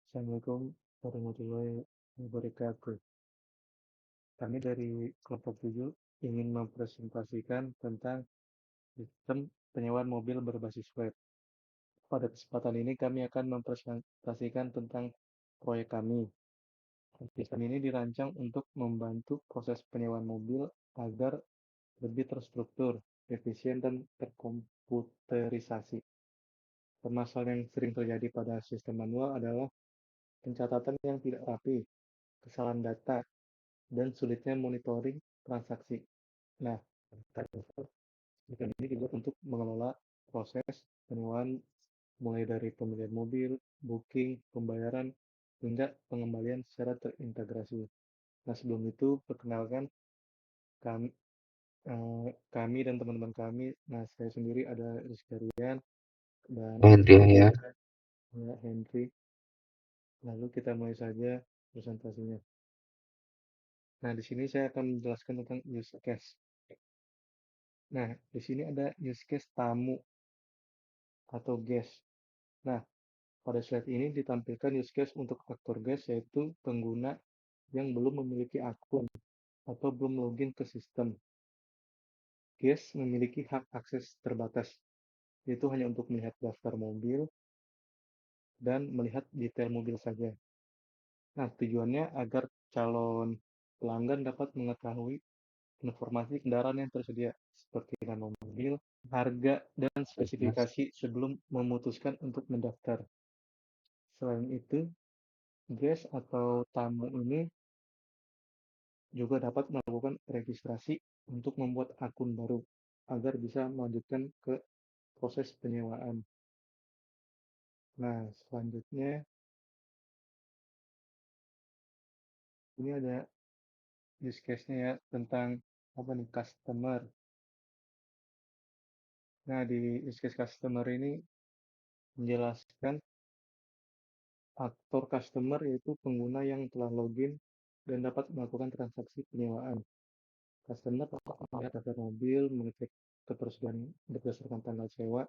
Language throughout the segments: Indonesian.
Assalamualaikum warahmatullahi wabarakatuh. Kami dari kelompok 7 ingin mempresentasikan tentang sistem penyewaan mobil berbasis web. Pada kesempatan ini kami akan mempresentasikan tentang proyek kami. Sistem ini dirancang untuk membantu proses penyewaan mobil agar lebih terstruktur, efisien, dan terkomputerisasi. Permasalahan yang sering terjadi pada sistem manual adalah pencatatan yang tidak rapi, kesalahan data, dan sulitnya monitoring transaksi. Nah, sistem ini dibuat untuk mengelola proses penyewaan mulai dari pembelian mobil, booking, pembayaran, hingga pengembalian secara terintegrasi. Nah, sebelum itu, perkenalkan kami, kami dan teman-teman kami. Nah, saya sendiri ada Rizky Rian dan Hendria ya. Henry. Lalu kita mulai saja presentasinya. Nah, di sini saya akan menjelaskan tentang use case. Nah, di sini ada use case tamu atau guest. Nah, pada slide ini ditampilkan use case untuk aktor guest, yaitu pengguna yang belum memiliki akun atau belum login ke sistem. Guest memiliki hak akses terbatas, yaitu hanya untuk melihat daftar mobil dan melihat detail mobil saja. Nah, tujuannya agar calon pelanggan dapat mengetahui informasi kendaraan yang tersedia, seperti nama mobil, harga, dan spesifikasi sebelum memutuskan untuk mendaftar. Selain itu, guest atau tamu ini juga dapat melakukan registrasi untuk membuat akun baru agar bisa melanjutkan ke proses penyewaan. Nah, selanjutnya ini ada use case-nya ya tentang apa nih customer. Nah, di use case customer ini menjelaskan aktor customer yaitu pengguna yang telah login dan dapat melakukan transaksi penyewaan. Customer dapat melihat daftar mobil, mengecek ketersediaan berdasarkan tanggal sewa,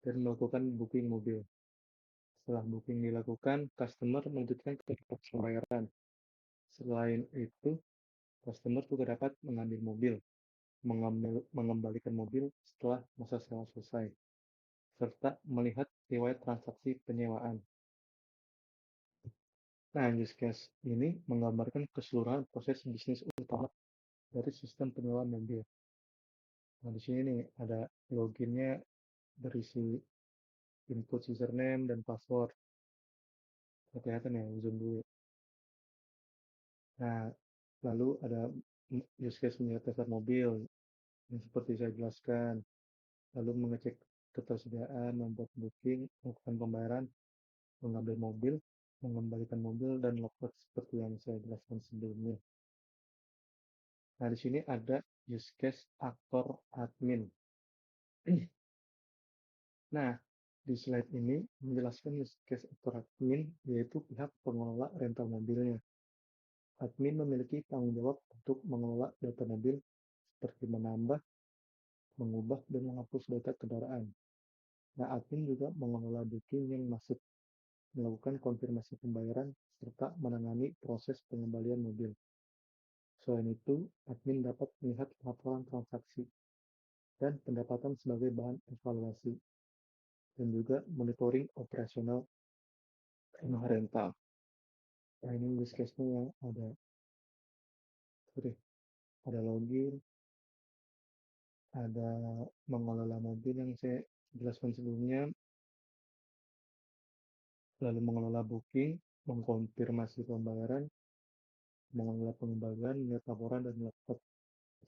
dan melakukan booking mobil. Setelah booking dilakukan, customer melanjutkan ke proses pembayaran. Selain itu, customer juga dapat mengambil mobil, mengembalikan mobil setelah masa sewa selesai, serta melihat riwayat transaksi penyewaan. Nah, use case ini menggambarkan keseluruhan proses bisnis utama dari sistem penyewaan mobil. Nah, di sini nih ada loginnya berisi input username dan password. Kelihatan ya, zoom dulu. Nah, lalu ada use case melihat daftar mobil yang seperti saya jelaskan, lalu mengecek ketersediaan, membuat booking, melakukan pembayaran, mengambil mobil, mengembalikan mobil, dan logout seperti yang saya jelaskan sebelumnya. Nah, di sini ada use case aktor admin. Nah, di slide ini menjelaskan use case aktor admin, yaitu pihak pengelola rental mobilnya. Admin memiliki tanggung jawab untuk mengelola data mobil seperti menambah, mengubah, dan menghapus data kendaraan. Nah, admin juga mengelola booking yang masuk, melakukan konfirmasi pembayaran, serta menangani proses pengembalian mobil. Selain itu, admin dapat melihat laporan transaksi dan pendapatan sebagai bahan evaluasi, dan juga monitoring operasional rental. Nah, ini use case-nya yang ada login, ada mengelola mobil yang saya jelaskan sebelumnya, lalu mengelola booking, mengkonfirmasi pembayaran, mengelola pengembalian, melihat laporan, dan melakukan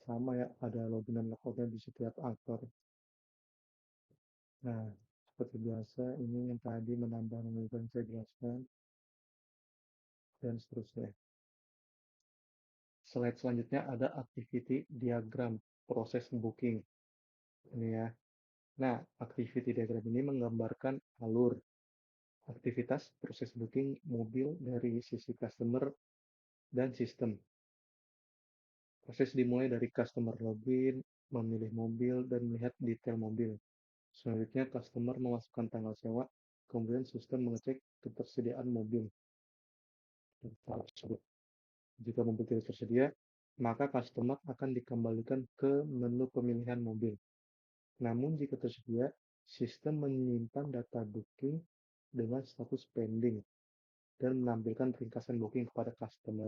sama ya, ada login dan logoutnya di setiap aktor. Nah, seperti biasa, ini yang tadi menambah yang saya jelaskan, dan seterusnya. Slide selanjutnya ada activity diagram proses booking. Ini ya. Nah, activity diagram ini menggambarkan alur aktivitas proses booking mobil dari sisi customer dan sistem. Proses dimulai dari customer login, memilih mobil, dan melihat detail mobil. Selanjutnya, customer memasukkan tanggal sewa, kemudian sistem mengecek ketersediaan mobil tersebut. Jika mobil tidak tersedia, maka customer akan dikembalikan ke menu pemilihan mobil. Namun jika tersedia, sistem menyimpan data booking dengan status pending dan menampilkan ringkasan booking kepada customer.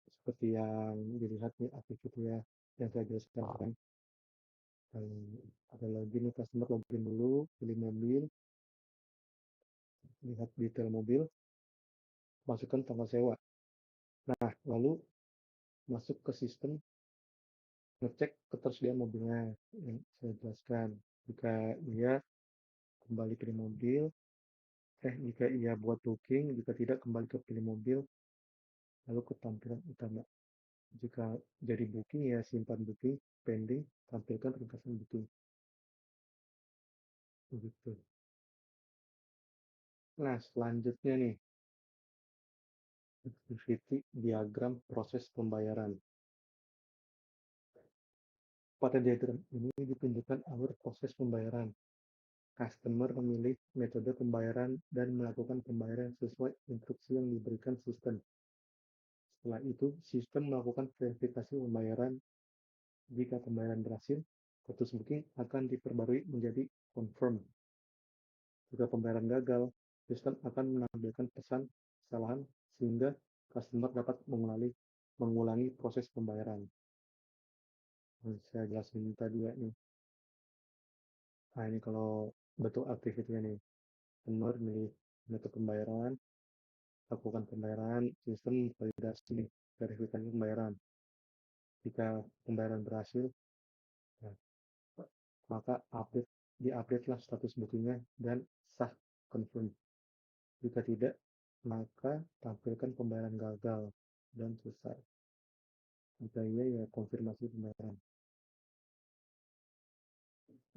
Seperti yang dilihat nih aktivitas yang saya jelaskan. Ada lagi nih customer login dulu, pilih mobil, lihat detail mobil, masukkan tanggal sewa. Nah, lalu masuk ke sistem ngecek ketersediaan mobilnya yang saya jelaskan. Jika iya, kembali pilih mobil. Jika iya buat booking, jika tidak kembali ke pilih mobil, lalu ke tampilan utama. Jika jadi booking ya simpan booking, pending, tampilkan ringkasan booking. Begitu. Nah, selanjutnya nih, activity diagram proses pembayaran. Pada diagram ini ditunjukkan alur proses pembayaran. Customer memilih metode pembayaran dan melakukan pembayaran sesuai instruksi yang diberikan sistem. Setelah itu, sistem melakukan verifikasi pembayaran. Jika pembayaran berhasil, status booking akan diperbarui menjadi confirm. Jika pembayaran gagal, sistem akan menampilkan pesan kesalahan sehingga customer dapat mengulangi proses pembayaran. Saya jelasin tadi ya nih. Nah ini kalau bentuk aktivitasnya nih, customer milih metode pembayaran, lakukan pembayaran, sistem validasi nih, verifikasi pembayaran. Jika pembayaran berhasil, ya, maka diupdate-lah status bookingnya dan sah confirm. Jika tidak, maka tampilkan pembayaran gagal dan selesai. Jika iya, ya konfirmasi pembayaran.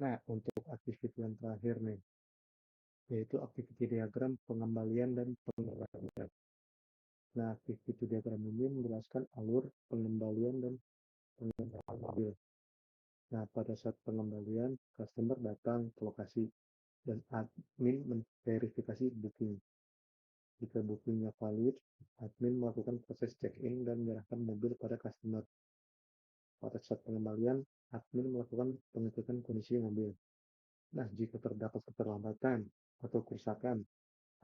Nah, untuk aktivitas yang terakhir nih, yaitu aktivitas diagram pengembalian dan pengembalian. Nah, aktivitas diagram ini menjelaskan alur pengembalian dan pengembalian mobil. Nah, pada saat pengembalian, customer datang ke lokasi dan admin memverifikasi booking. Jika bookingnya valid, admin melakukan proses check-in dan menyerahkan mobil pada customer. Pada saat pengembalian, admin melakukan pengecekan kondisi mobil. Nah, jika terdapat keterlambatan atau kerusakan,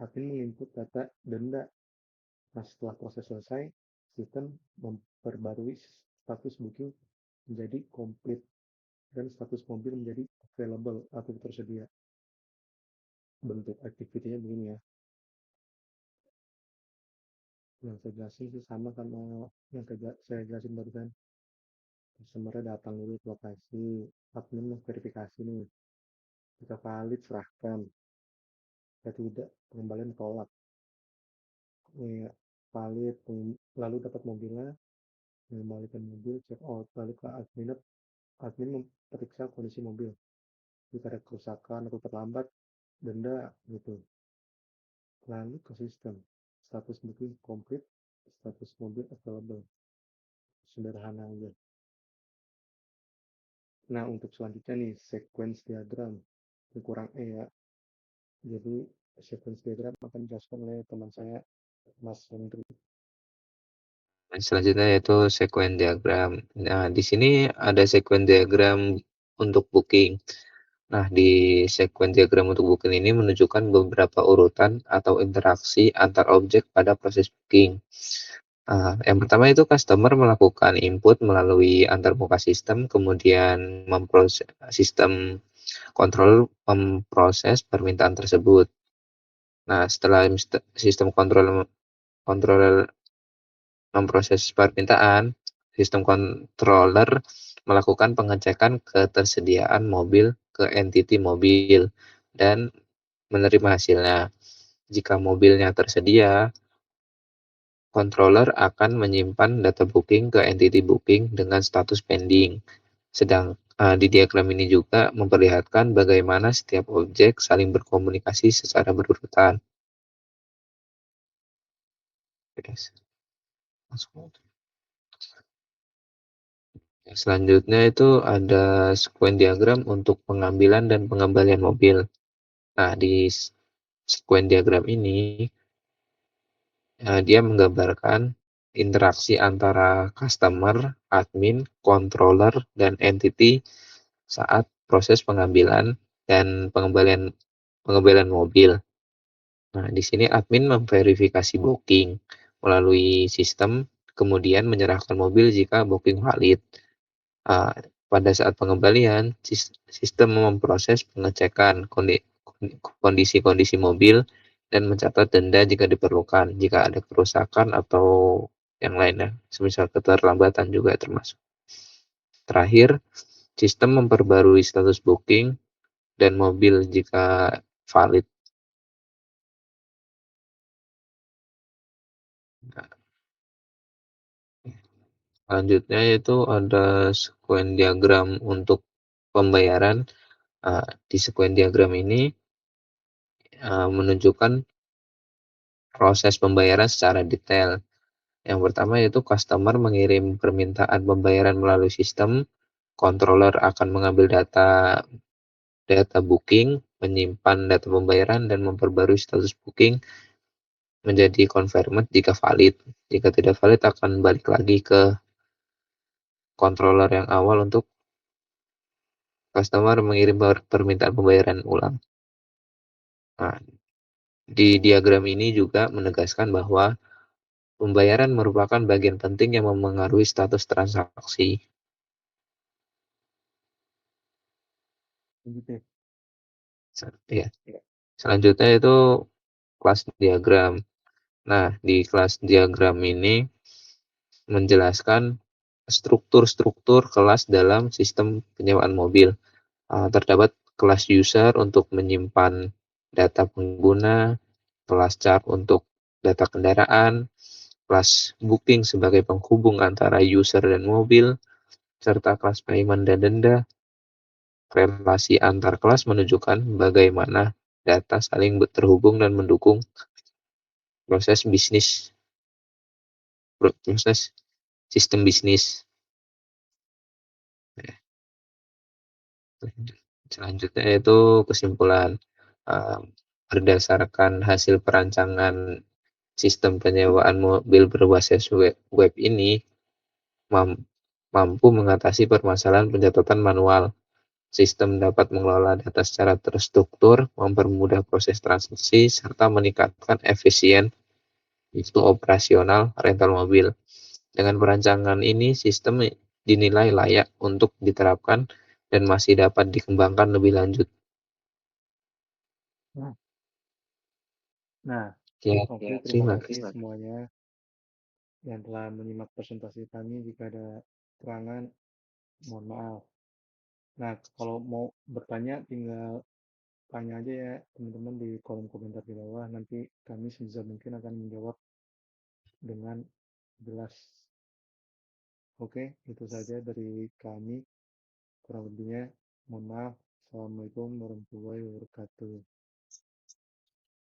admin menginput data denda. Nah, setelah proses selesai, sistem memperbarui status booking menjadi komplit dan status mobil menjadi available atau tersedia. Bentuk aktivitinya begini ya. Yang saya jelasin sih sama yang saya jelasin barusan. Customer datang dulu ke lokasi, admin verifikasi nih. Jika valid, serahkan. Jika tidak, pengembalian tolak. Ini valid, lalu dapat mobilnya, mengembalikan mobil, check out, lalu ke admin memeriksa kondisi mobil. Jika ada kerusakan atau terlambat, denda gitu. Lalu ke sistem, status booking komplit, status mobil available. Sederhana aja. Nah, untuk selanjutnya nih, sequence diagram. Ini kurang ya. Jadi, sequence diagram akan dijelaskan oleh teman saya, Mas Hendri. Selanjutnya yaitu sequence diagram. Nah, di sini ada sequence diagram untuk booking. Nah, di sequence diagram untuk booking ini menunjukkan beberapa urutan atau interaksi antar objek pada proses booking. Yang pertama itu customer melakukan input melalui antarmuka sistem, kemudian sistem kontrol memproses permintaan tersebut. Nah, setelah sistem kontrol memproses permintaan, sistem controller melakukan pengecekan ketersediaan mobil ke entity mobil dan menerima hasilnya. Jika mobilnya tersedia, controller akan menyimpan data booking ke entity booking dengan status pending. Di diagram ini juga memperlihatkan bagaimana setiap objek saling berkomunikasi secara berurutan. Selanjutnya itu ada sequence diagram untuk pengambilan dan pengembalian mobil. Nah, di sequence diagram ini, dia menggambarkan interaksi antara customer, admin, controller, dan entity saat proses pengambilan dan pengembalian mobil. Nah, di sini admin memverifikasi booking melalui sistem, kemudian menyerahkan mobil jika booking valid. Pada saat pengembalian, sistem memproses pengecekan kondisi mobil dan mencatat denda jika diperlukan, jika ada kerusakan atau yang lainnya, semisal keterlambatan juga termasuk. Terakhir, sistem memperbarui status booking dan mobil jika valid. Nah, selanjutnya yaitu ada sequence diagram untuk pembayaran. Di sequence diagram ini menunjukkan proses pembayaran secara detail. Yang pertama yaitu customer mengirim permintaan pembayaran melalui sistem, controller akan mengambil data booking, menyimpan data pembayaran, dan memperbarui status booking menjadi confirmed jika valid. Jika tidak valid akan balik lagi ke controller yang awal untuk customer mengirim permintaan pembayaran ulang. Nah, di diagram ini juga menegaskan bahwa pembayaran merupakan bagian penting yang memengaruhi status transaksi. Begitu ya? Ya. Selanjutnya itu kelas diagram. Nah, di kelas diagram ini menjelaskan struktur-struktur kelas dalam sistem penyewaan mobil. Terdapat kelas user untuk menyimpan data pengguna, kelas chart untuk data kendaraan, kelas booking sebagai penghubung antara user dan mobil, serta kelas payment dan denda. Relasi antar kelas menunjukkan bagaimana data saling terhubung dan mendukung proses proses sistem bisnis. Selanjutnya itu kesimpulan. Eee, Berdasarkan hasil perancangan sistem penyewaan mobil berbasis web ini mam mampu mengatasi permasalahan pencatatan manual. Sistem dapat mengelola data secara terstruktur, mempermudah proses transaksi, serta meningkatkan itu operasional rental mobil. Dengan perancangan ini, sistem dinilai layak untuk diterapkan dan masih dapat dikembangkan lebih lanjut. Nah, nah, Ya, oke, terima terima kasih kasih. semuanya yang telah menyimak presentasi kami. Jika ada kekurangan, mohon maaf. Nah, kalau mau bertanya, tinggal tanya aja ya teman-teman di kolom komentar di bawah. Nanti kami sebisa mungkin akan menjawab dengan jelas. Oke, itu saja dari kami. Kurang lebihnya, mohon maaf. Assalamualaikum warahmatullahi wabarakatuh.